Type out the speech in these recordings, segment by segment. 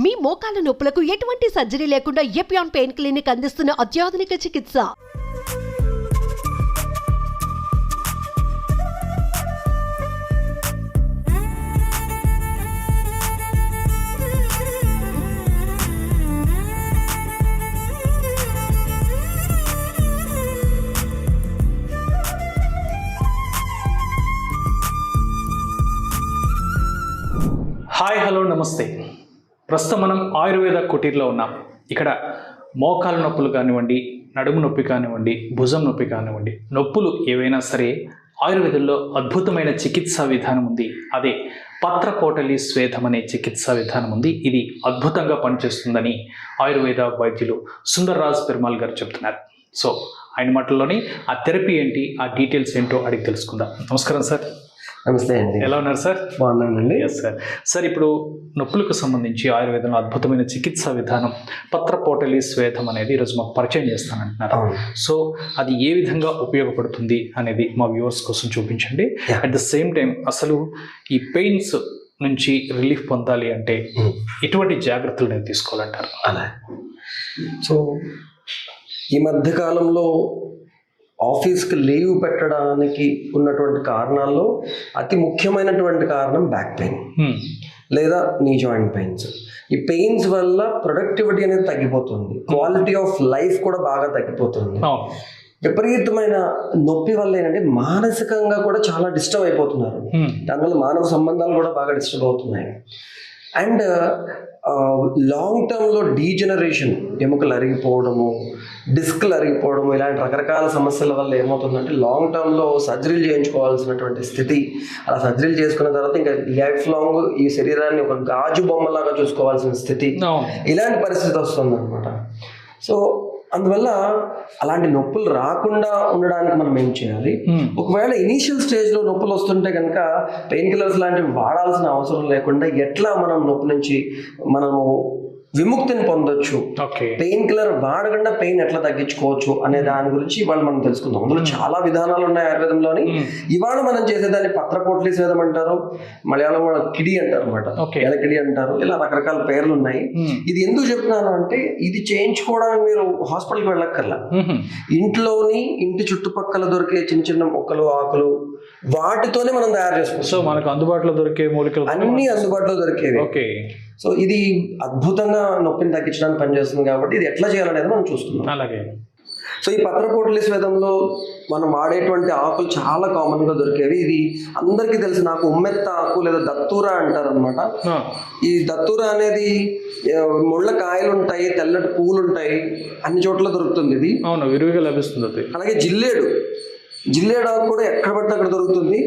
మీ మోకాల నొప్పులకు ఎటువంటి సర్జరీ లేకుండా ఎపియాన్ పెయిన్ క్లినిక్ అందిస్తున్న అత్యాధునిక చికిత్స. హాయ్ హలో నమస్తే. ప్రస్తుతం మనం ఆయుర్వేద కుటీర్లో ఉన్నాం. ఇక్కడ మోకాల నొప్పులు కానివ్వండి, నడుము నొప్పి కానివ్వండి, భుజం నొప్పి కానివ్వండి, నొప్పులు ఏవైనా సరే ఆయుర్వేదంలో అద్భుతమైన చికిత్సా విధానం ఉంది. అదే పత్రపోటలి స్వేదం అనే చికిత్సా విధానం ఉంది. ఇది అద్భుతంగా పనిచేస్తుందని ఆయుర్వేద వైద్యులు సుందర్రాజ్ పెరుమాల్ గారు చెప్తున్నారు. సో ఆయన మాటల్లోని ఆ థెరపీ ఏంటి, ఆ డీటెయిల్స్ ఏంటో అడిగి తెలుసుకుందాం. నమస్కారం సార్. నమస్తే అండి. ఎలా ఉన్నారు సార్? బాగున్నానండి. Yes sir. సార్, ఇప్పుడు నొప్పులకు సంబంధించి ఆయుర్వేదంలో అద్భుతమైన చికిత్సా విధానం పత్రపోటలి స్వేదం అనేది ఈరోజు మాకు పరిచయం చేస్తానంటున్నారు. సో అది ఏ విధంగా ఉపయోగపడుతుంది అనేది మా వ్యూవర్స్ కోసం చూపించండి. అట్ ద సేమ్ టైం అసలు ఈ పెయిన్స్ నుంచి రిలీఫ్ పొందాలి అంటే ఎటువంటి జాగ్రత్తలు నేను తీసుకోవాలంటారు? అలా సో ఈ మధ్య కాలంలో ఆఫీస్కి లీవ్ పెట్టడానికి ఉన్నటువంటి కారణాల్లో అతి ముఖ్యమైనటువంటి కారణం బ్యాక్ పెయిన్ లేదా నీ జాయింట్ పెయిన్స్. ఈ పెయిన్స్ వల్ల ప్రొడక్టివిటీ అనేది తగ్గిపోతుంది, క్వాలిటీ ఆఫ్ లైఫ్ కూడా బాగా తగ్గిపోతుంది. విపరీతమైన నొప్పి వల్ల ఏంటంటే మానసికంగా కూడా చాలా డిస్టర్బ్ అయిపోతున్నారు. దానివల్ల మానవ సంబంధాలు కూడా బాగా డిస్టర్బ్ అవుతున్నాయి. అండ్ లాంగ్ టర్మ్లో డీజనరేషన్, ఎముకలు అరిగిపోవడము, డిస్క్లు అరిగిపోవడము, ఇలాంటి రకరకాల సమస్యల వల్ల ఏమవుతుందంటే లాంగ్ టర్మ్లో సర్జరీలు చేయించుకోవాల్సినటువంటి స్థితి. అలా సర్జరీలు చేసుకున్న తర్వాత ఇంకా లైఫ్ లాంగ్ ఈ శరీరాన్ని ఒక గాజు బొమ్మలాగా చూసుకోవాల్సిన స్థితి, ఇలాంటి పరిస్థితి వస్తుంది అనమాట. సో అందువల్ల అలాంటి నొప్పులు రాకుండా ఉండడానికి మనం ఏం చేయాలి? ఒకవేళ ఇనీషియల్ స్టేజ్లో నొప్పులు వస్తుంటే కనుక పెయిన్ కిల్లర్స్ లాంటివి వాడాల్సిన అవసరం లేకుండా ఎట్లా మనం నొప్పి నుంచి మనము విముక్తిని పొందొచ్చు, పెయిన్ కిల్లర్ వాడకుండా పెయిన్ ఎట్లా తగ్గించుకోవచ్చు అనే దాని గురించి ఇవాళ మనం తెలుసుకుందాం. అందులో చాలా విధానాలు ఉన్నాయి ఆయుర్వేదంలోని. ఇవాళ మనం చేసేదాన్ని పత్రపోటలి స్వేదం అంటారు, మలయాళం కిడి అంటారు అనమాట, ఎలకిడి అంటారు, ఇలా రకరకాల పేర్లు ఉన్నాయి. ఇది ఎందుకు చెప్తున్నాను అంటే ఇది చేయించుకోవడానికి మీరు హాస్పిటల్కి వెళ్ళక్కర్లా. ఇంట్లోని ఇంటి చుట్టుపక్కల దొరికే చిన్న చిన్న మొక్కలు, ఆకులు, వాటితోనే మనం తయారు చేసుకోవచ్చు. సో మనకు అందుబాటులో దొరికే మూలికలు అన్ని అందుబాటులో దొరికేవి. సో ఇది అద్భుతంగా నొప్పిని తగ్గించడానికి పనిచేస్తుంది. కాబట్టి ఇది ఎట్లా చేయాలనేది మనం చూస్తున్నాం. అలాగే సో ఈ పత్రపోటలి స్వేదంలో మనం వాడేటువంటి ఆకులు చాలా కామన్గా దొరికేవి. ఇది అందరికీ తెలిసి నాకు ఉమ్మెత్త ఆకు లేదా దత్తూర అంటారు అనమాట. ఈ దత్తూర అనేది ముళ్ళ కాయలు ఉంటాయి, తెల్లటి పువ్వులు ఉంటాయి, అన్ని చోట్ల దొరుకుతుంది. ఇది విరివిగా లభిస్తుంది. అలాగే జిల్లేడు ఆకు కూడా ఎక్కడ పడితే అక్కడ దొరుకుతుంది.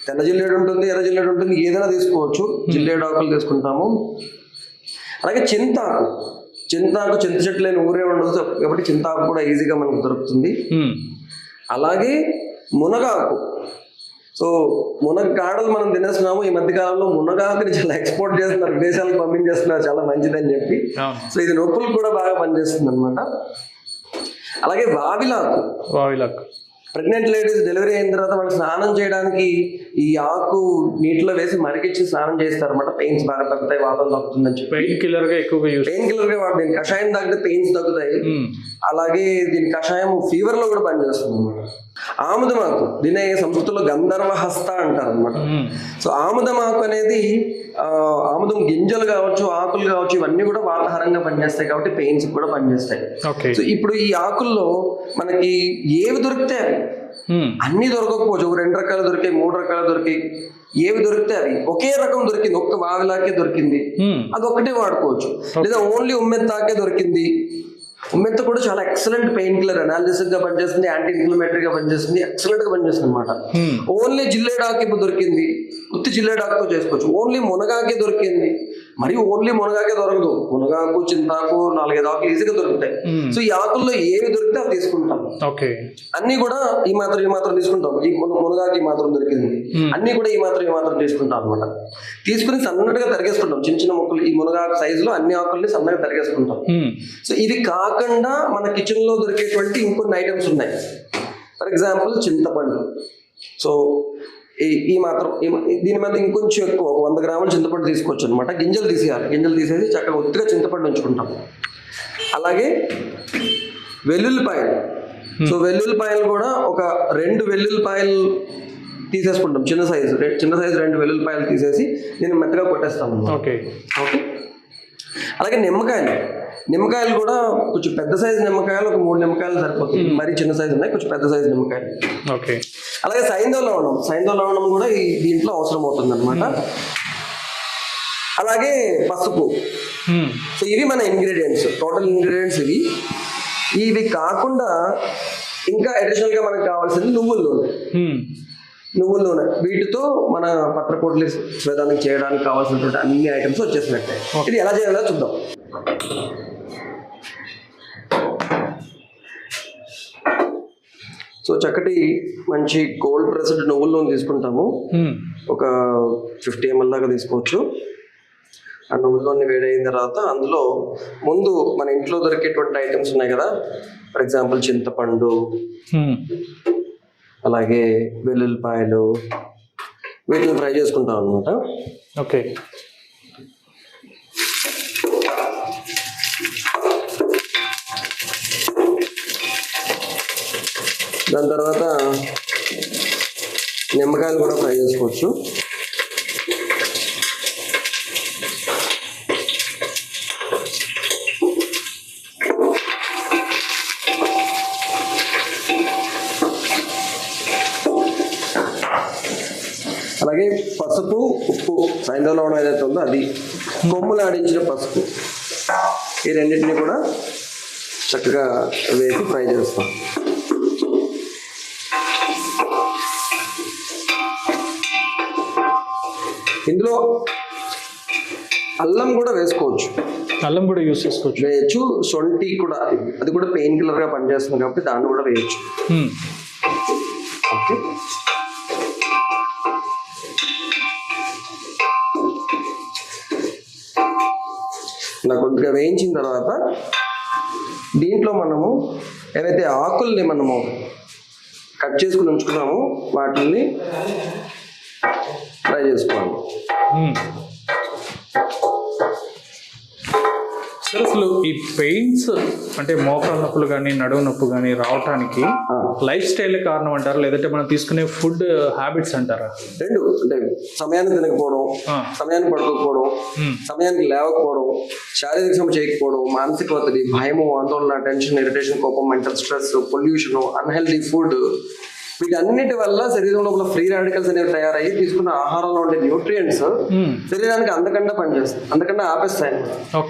తెల్ల జిల్లేడు ఉంటుంది, ఎర్ర జిల్లేడు ఉంటుంది, ఏదైనా తీసుకోవచ్చు. జిల్లేడు ఆకులు తీసుకుంటాము. అలాగే చింతాకు చింత చెట్లైన ఊరే ఉండదు కాబట్టి చింతాకు కూడా ఈజీగా మనకు దొరుకుతుంది. అలాగే మునగాకు. సో మునగాడలు మనం తినేస్తున్నాము. ఈ మధ్యకాలంలో మునగాకుని చాలా ఎక్స్పోర్ట్ చేస్తున్నారు, విదేశాలకు పంపించేస్తున్నారు, చాలా మంచిదని చెప్పి. సో ఇది నొప్పులు కూడా బాగా పనిచేస్తుంది అనమాట. అలాగే వావిలాకు. ప్రెగ్నెంట్ లేడీస్ డెలివరీ అయిన తర్వాత వాళ్ళు స్నానం చేయడానికి ఈ ఆకు నీటిలో వేసి మరిగించి స్నానం చేస్తారు అనమాట. పెయిన్స్ బాగా తగ్గుతాయి, వాతం తగ్గుతుందని చెప్పి పెయిన్ కిల్లర్ గా వాడు దీని కషాయం తాగితే పెయిన్స్ తగ్గుతాయి. అలాగే దీని కషాయం ఫీవర్ లో కూడా పనిచేస్తుంది అనమాట. ఆముదమాకు, దీని సంస్కృతిలో గంధర్వ హస్త అంటారు అనమాట. సో ఆముదమాకు అనేది ఆముదం గింజలు కావచ్చు, ఆకులు కావచ్చు, ఇవన్నీ కూడా వాతాహారంగా పనిచేస్తాయి కాబట్టి పెయిన్స్ కూడా పనిచేస్తాయి. సో ఇప్పుడు ఈ ఆకుల్లో మనకి ఏవి దొరికితే అన్ని దొరకకపోవచ్చు. ఒక 2 రకాలు దొరికాయి, 3 రకాలు దొరికాయి. ఏవి దొరికితే అవి ఒకే రకం దొరికింది, ఒక్క వావిలాకే దొరికింది, అది ఒక్కటే వాడుకోవచ్చు. లేదా ఓన్లీ ఉమ్మెత్తాకే దొరికింది. ఉమ్మెత్త కూడా చాలా ఎక్సలెంట్ పెయిన్ కిల్లర్, అనాలిసిస్ గా పనిచేస్తుంది, యాంటీ ఇన్ఫ్లమేటరీ గా పనిచేస్తుంది, ఎక్సలెంట్ గా పనిచేస్తుంది అనమాట. ఓన్లీ జిల్లేడాకు ఇప్పుడు దొరికింది, ఉత్తి జిల్లేడాకుతో చేసుకోవచ్చు. ఓన్లీ మునగాకే దొరికింది, మరి ఓన్లీ మునగాకే దొరకదు. మునగాకు, చింతాకు, 4-5 ఆకులు ఈజీగా దొరుకుతాయి. సో ఈ ఆకుల్లో ఏవి దొరికితే అవి తీసుకుంటాం. అన్ని కూడా ఈ మాత్రం తీసుకుంటాం. ఈ మునగాకు ఈ మాత్రం దొరికింది, అన్ని కూడా ఈ మాత్రం తీసుకుంటాం అనమాట. తీసుకుని సన్నగా తరిగేసుకుంటాం. చిన్న చిన్న ముక్కలు ఈ మునగాకు సైజులో అన్ని ఆకుల్ని సన్నగా తరిగేసుకుంటాం. సో ఇవి కాకుండా మన కిచెన్ లో దొరికేటువంటి ఇంకొన్ని ఐటమ్స్ ఉన్నాయి. ఫర్ ఎగ్జాంపుల్ చింతపండు. సో ఈ మాత్రం దీని మీద ఇంకొంచెం ఎక్కువ ఒక 100 గ్రాముల చింతపండు తీసుకోవచ్చు అనమాట. గింజలు తీసేయాలి. గింజలు తీసేసి చక్కగా ఒత్తిగా చింతపండు ఉంచుకుంటాం. అలాగే వెల్లుల్లిపాయలు. సో వెల్లుల్లిపాయలు కూడా ఒక 2 వెల్లుల్లిపాయలు తీసేసుకుంటాం. చిన్న సైజు 2 వెల్లుల్లిపాయలు తీసేసి దీన్ని మెత్తగా కొట్టేస్తాం అన్నమాట. ఓకే. ఓకే. అలాగే నిమ్మకాయలు కూడా కొంచెం పెద్ద సైజు నిమ్మకాయలు ఒక 3 నిమ్మకాయలు సరిపోతుంది. మరీ చిన్న సైజు ఉన్నాయి, కొంచెం పెద్ద సైజు నిమ్మకాయలు. ఓకే. అలాగే సైంధవ లవణం కూడా దీంట్లో అవసరం అవుతుంది అనమాట. అలాగే పసుపు. సో ఇవి మన ఇంగ్రీడియంట్స్, టోటల్ ఇంగ్రీడియంట్స్ ఇవి కాకుండా ఇంకా అడిషనల్ గా మనకు కావాల్సింది నువ్వుల నూనె. వీటితో మన పత్రపోట్లి స్వేదానికి చేయడానికి కావాల్సినటువంటి అన్ని ఐటమ్స్ వచ్చేసినట్టే. ఇది ఎలా చేయాలో చూద్దాం. సో చక్కటి మంచి కోల్డ్ ప్రెస్డ్ నువ్వుల నూనె తీసుకుంటాము. ఒక 50 ml దాకా తీసుకోవచ్చు. ఆ నువ్వుల నూనె వేడైన తర్వాత అందులో ముందు మన ఇంట్లో దొరికేటువంటి ఐటమ్స్ ఉన్నాయి కదా, ఫర్ ఎగ్జాంపుల్ చింతపండు, అలాగే వెల్లుల్లిపాయలు, వీటిని ఫ్రై చేసుకుంటాం అనమాట. ఓకే. దాని తర్వాత నిమ్మకాయలు కూడా ఫ్రై చేసుకోవచ్చు. అలాగే పసుపు, ఉప్పు, సైంధవ లవణం ఏదైతే ఉందో అది, కొమ్ములాడించిన పసుపు, ఈ రెండింటిని కూడా చక్కగా వేసి ఫ్రై చేస్తాం. ఇందులో అల్లం కూడా వేసుకోవచ్చు. అల్లం కూడా యూస్ చేసుకోవచ్చు. వేయచ్చు. సొంటి కూడా, అది కూడా పెయిన్ కిల్లర్ గా పనిచేస్తుంది కాబట్టి దాన్ని కూడా వేయచ్చు. ఓకే. ఇలా కొద్దిగా వేయించిన తర్వాత దీంట్లో మనము ఏవైతే ఆకుల్ని మనము కట్ చేసుకుని ఉంచుకున్నామో వాటిని ఫ్రై చేసుకోవాలి. సార్ అసలు ఈ పెయిన్స్ అంటే మోకాలు నొప్పులు కానీ నడుము నొప్పి కానీ రావటానికి లైఫ్ స్టైల్ కారణం అంటారా, లేదంటే మనం తీసుకునే ఫుడ్ హ్యాబిట్స్ అంటారా? రెండు. అంటే సమయానికి తినకపోవడం, సమయానికి పడుకోకపోవడం, సమయానికి లేవకపోవడం, శారీరక శ్రమ చేయకపోవడం, మానసిక ఒత్తిడి, భయము, ఆందోళన, టెన్షన్, ఇరిటేషన్, కోపం, mental stress, pollution, unhealthy food, వీటన్నిటి వల్ల శరీరం లోపల ఫ్రీ రాడికల్స్ అనేవి తయారయ్యి తీసుకున్న ఆహారంలో ఉండే న్యూట్రియంట్స్ శరీరానికి అందకుండా పనిచేస్తాయి, అందకుండా ఆపేస్తాయి.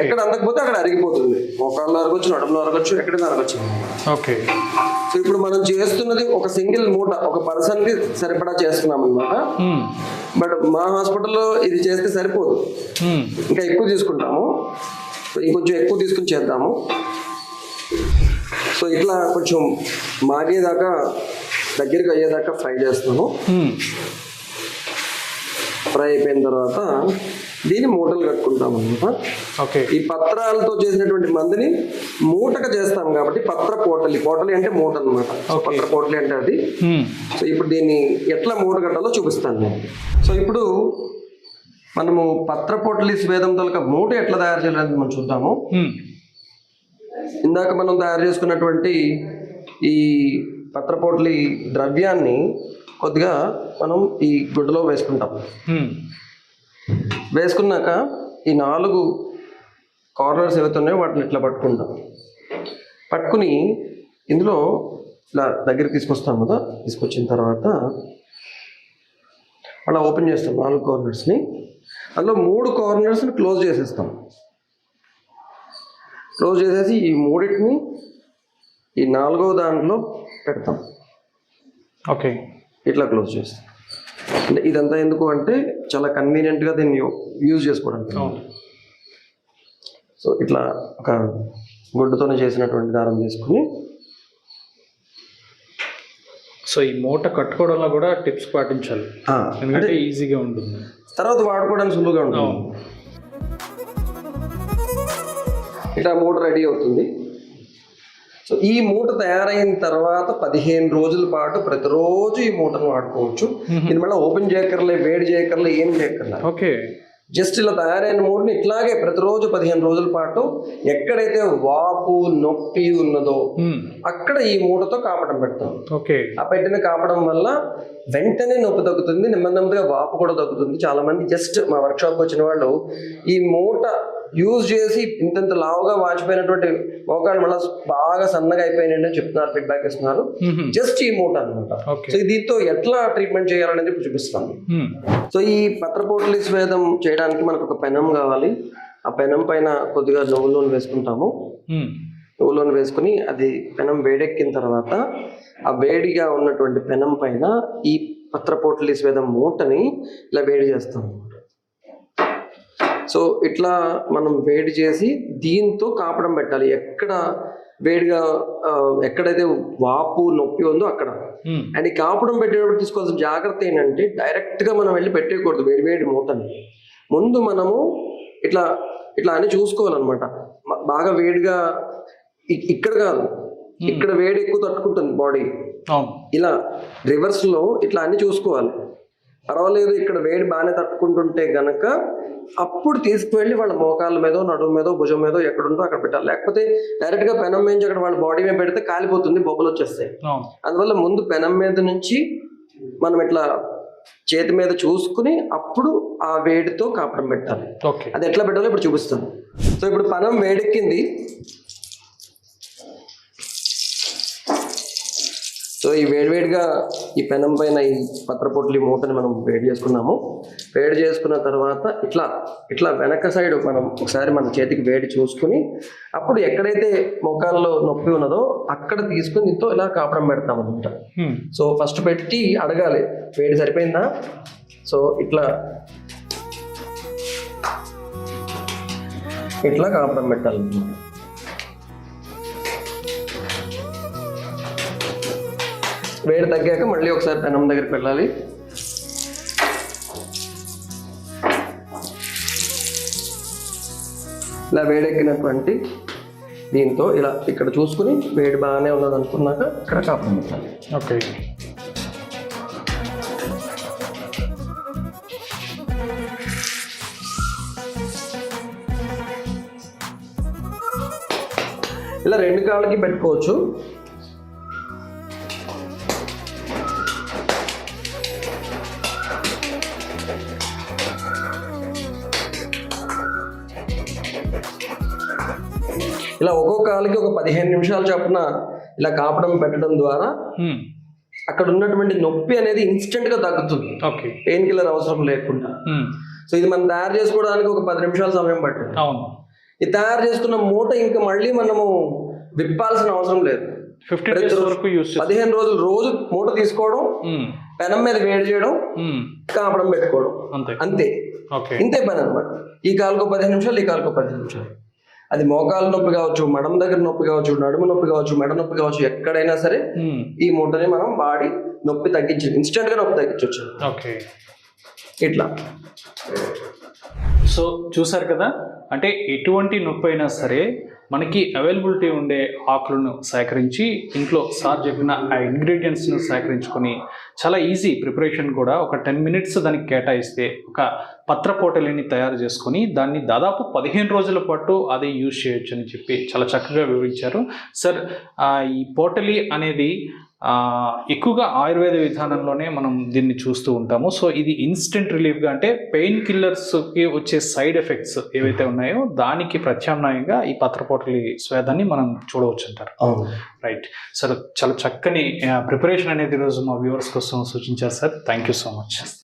ఎక్కడ అందకపోతే అక్కడ అరిగిపోతుంది. మోకాళ్ళు అరగొచ్చు, నడుములో అరగొచ్చు, ఎక్కడైనా అరగొచ్చు. ఓకే. సో ఇప్పుడు మనం చేస్తున్నది ఒక సింగిల్ మూట, ఒక పర్సన్ కి సరిపడా చేస్తున్నాం అనమాట. బట్ మా హాస్పిటల్లో ఇది చేస్తే సరిపోదు, ఇంకా ఎక్కువ తీసుకుంటాము. ఇంకొంచెం ఎక్కువ తీసుకుని చేద్దాము. సో ఇట్లా కొంచెం మాగేదాకా, దగ్గరికి అయ్యేదాకా ఫ్రై చేస్తాను. ఫ్రై అయిపోయిన తర్వాత దీన్ని మూటలు కట్టుకుంటాం అనమాట. ఓకే. ఈ పత్రాలతో చేసినటువంటి మందుని మూటగా చేస్తాం కాబట్టి పత్ర పోటలి అంటే మూట అనమాట. పత్ర పోటలి అంటే అది. సో ఇప్పుడు దీన్ని ఎట్లా మూట కట్టాలో చూపిస్తాను నేను. సో ఇప్పుడు మనము పత్ర పోటలి స్వేదం తొలక మూట ఎట్లా తయారు చేయాలని మనం చూద్దాము. ఇందాక మనం తయారు చేసుకున్నటువంటి ఈ పత్రపోట్లి ద్రవ్యాన్ని కొద్దిగా మనం ఈ గుడ్డలో వేసుకుంటాం. వేసుకున్నాక ఈ 4 కార్నర్స్ ఏవైతే ఉన్నాయో వాటిని ఇట్లా పట్టుకుంటాం. పట్టుకుని ఇందులో ఇలా దగ్గరికి తీసుకొస్తాం కదా, తీసుకొచ్చిన తర్వాత అలా ఓపెన్ చేస్తాం 4 కార్నర్స్ని. అందులో 3 కార్నర్స్ని క్లోజ్ చేసేస్తాం. క్లోజ్ చేసేసి ఈ 3టిని ఈ 4వ దాంట్లో పెడతాం. ఓకే. ఇట్లా క్లోజ్ చేస్తాం. అంటే ఇదంతా ఎందుకు అంటే చాలా కన్వీనియంట్గా దీన్ని యూజ్ చేసుకోవడానికి. సో ఇట్లా ఒక గుడ్డతోనే చేసినటువంటి దారం తీసుకుని, సో ఈ మూట కట్టుకోవడంలో కూడా టిప్స్ పాటించాలి, ఎందుకంటే ఈజీగా ఉంటుంది, తర్వాత వాడుకోవడానికి సులువుగా ఉంటుంది. ఇట్లా మూట రెడీ అవుతుంది. సో ఈ మూట తయారైన తర్వాత 15 రోజుల పాటు ప్రతిరోజు ఈ మూటను వాడుకోవచ్చు. ఇది మళ్ళీ ఓపెన్ చేయకర్లే, వేడి చేయకర్లే, ఏం చేయకర్లే. ఓకే. జస్ట్ ఇలా తయారైన మూటని ఇట్లాగే ప్రతిరోజు 15 రోజుల పాటు ఎక్కడైతే వాపు నొప్పి ఉన్నదో అక్కడ ఈ మూటతో కాపడం పెడతాం. ఓకే. ఆ పెట్టిన కాపడం వల్ల వెంటనే నొప్పి తగ్గుతుంది, నెమ్మదిగా వాపు కూడా తగ్గుతుంది. చాలా మంది జస్ట్ మా వర్క్షాప్కి వచ్చిన వాళ్ళు ఈ మూట యూజ్ చేసి ఇంత లావుగా వాచిపోయినటువంటి మోకాళ్ళు మళ్ళీ బాగా సన్నగా అయిపోయినాయి అని చెప్తున్నారు, ఫీడ్బ్యాక్ ఇస్తున్నారు. జస్ట్ ఈ మూట అనమాట. సో దీంతో ఎట్లా ట్రీట్మెంట్ చేయాలనేది చూపిస్తాను. సో ఈ పత్రపోటలి స్వేదం చేయడానికి మనకు ఒక పెనం కావాలి. ఆ పెనం పైన కొద్దిగా నువ్వుల నూనె వేసుకుంటాము. నువ్వుల నూనె వేసుకుని అది పెనం వేడెక్కిన తర్వాత ఆ వేడిగా ఉన్నటువంటి పెనం పైన ఈ పత్రపోటలి స్వేదం మూటని ఇలా వేడి చేస్తాము. సో ఇట్లా మనం వేడి చేసి దీంతో కాపడం పెట్టాలి. ఎక్కడ వేడిగా ఎక్కడైతే వాపు నొప్పి ఉందో అక్కడ. అండ్ ఈ కాపడం పెట్టేటప్పుడు తీసుకోవాల్సిన జాగ్రత్త ఏంటంటే డైరెక్ట్ గా మనం వెళ్ళి పెట్టేయకూడదు వేడి మూటని. ముందు మనము ఇట్లా ఇట్లా అని చూసుకోవాలన్నమాట. బాగా వేడిగా ఇక్కడ కాదు, ఇక్కడ వేడి ఎక్కువ తట్టుకుంటుంది బాడీ. ఇలా రివర్స్ లో ఇట్లా అన్ని చూసుకోవాలి. పర్వాలేదు ఇక్కడ వేడి బాగానే తట్టుకుంటుంటే గనక అప్పుడు తీసుకువెళ్ళి వాళ్ళ మోకాళ్ళ మీదో, నడుము మీదో, భుజం మీదో ఎక్కడుంటో అక్కడ పెట్టాలి. లేకపోతే డైరెక్ట్ గా పెనం మీద అక్కడ వాళ్ళ బాడీ మీద పెడితే కాలిపోతుంది, బొబ్బలు వచ్చేస్తాయి. అందువల్ల ముందు పెనం మీద నుంచి మనం ఇట్లా చేతి మీద చూసుకుని అప్పుడు ఆ వేడితో కాపడం పెట్టాలి. అది ఎట్లా పెట్టాలో ఇప్పుడు చూపిస్తాను. సో ఇప్పుడు పెనం వేడెక్కింది. సో ఈ వేడివేడిగా ఈ పెనం పైన ఈ పత్రపొట్లి మూటని మనం వేడి చేసుకున్నాము. వేడి చేసుకున్న తర్వాత ఇట్లా ఇట్లా వెనక సైడ్ మనం ఒకసారి మన చేతికి వేడి చూసుకుని అప్పుడు ఎక్కడైతే మోకాల్లో నొప్పి ఉన్నదో అక్కడ తీసుకుని దీంతో ఇలా కాపడం పెడతాం అనమాట. సో ఫస్ట్ పెట్టి అడగాలి వేడి సరిపోయిందా. సో ఇట్లా ఇట్లా కాపడం పెట్టాలి. వేడి తగ్గాక మళ్ళీ ఒకసారి పెనం దగ్గరికి వెళ్ళాలి. ఇలా వేడెక్కినటువంటి దీంతో ఇలా ఇక్కడ చూసుకుని వేడి బాగానే ఉన్నది అనుకున్నాక ఇక్కడ కాపడం పెట్టాలి. ఓకే. ఇలా 2 కాళ్ళకి పెట్టుకోవచ్చు. ఇలా ఒక్కొక్క కాలికి ఒక 15 నిమిషాలు చొప్పున ఇలా కాపడం పెట్టడం ద్వారా అక్కడ ఉన్నటువంటి నొప్పి అనేది ఇన్స్టెంట్ గా తగ్గుతుంది, పెయిన్ కిల్లర్ అవసరం లేకుండా. సో ఇది మనం తయారు చేసుకోవడానికి ఒక 10 నిమిషాల సమయం పట్టింది. ఇది తయారు చేసుకున్న మూట ఇంకా మళ్ళీ మనము విప్పాల్సిన అవసరం లేదు. 15 రోజులు రోజు మూట తీసుకోవడం, పెనం మీద వేడి చేయడం, కాపడం పెట్టుకోవడం, అంతే. ఇంతే పని అనమాట. ఈ కాలుకో 15 నిమిషాలు, ఈ కాలుకో 15 నిమిషాలు. అది మోకాలు నొప్పి కావచ్చు, మడం దగ్గర నొప్పి కావచ్చు, నడుము నొప్పి కావచ్చు, మెడ నొప్పి కావచ్చు, ఎక్కడైనా సరే ఈ మూటని మనం వాడి నొప్పి తగ్గించి ఇన్స్టెంట్ గా నొప్పి తగ్గించవచ్చు. ఇట్లా. సో చూసారు కదా, అంటే ఎటువంటి నొప్పి అయినా సరే మనకి అవైలబిలిటీ ఉండే ఆకులను సేకరించి ఇంట్లో సార్ చెప్పిన ఆ ఇంగ్రీడియంట్స్ను సేకరించుకొని చాలా ఈజీ ప్రిపరేషన్ కూడా ఒక 10 మినిట్స్ దానికి కేటాయిస్తే ఒక పత్రపోటలిని తయారు చేసుకొని దాన్ని దాదాపు 15 రోజుల పాటు అదే యూజ్ చేయొచ్చు అని చెప్పి చాలా చక్కగా వివరించారు సార్. ఈ పోటలి అనేది ఎక్కువగా ఆయుర్వేద విధానంలోనే మనం దీన్ని చూస్తూ ఉంటాము. సో ఇది ఇన్స్టెంట్ రిలీఫ్గా, అంటే పెయిన్ కిల్లర్స్కి వచ్చే సైడ్ ఎఫెక్ట్స్ ఏవైతే ఉన్నాయో దానికి ప్రత్యామ్నాయంగా ఈ పత్రపోటలి స్వేదాన్ని మనం చూడవచ్చు అంటారు. రైట్ సార్, చాలా చక్కని ప్రిపరేషన్ అనేది ఈరోజు మా వ్యూవర్స్ కోసం సూచించారు sir. Thank you so much.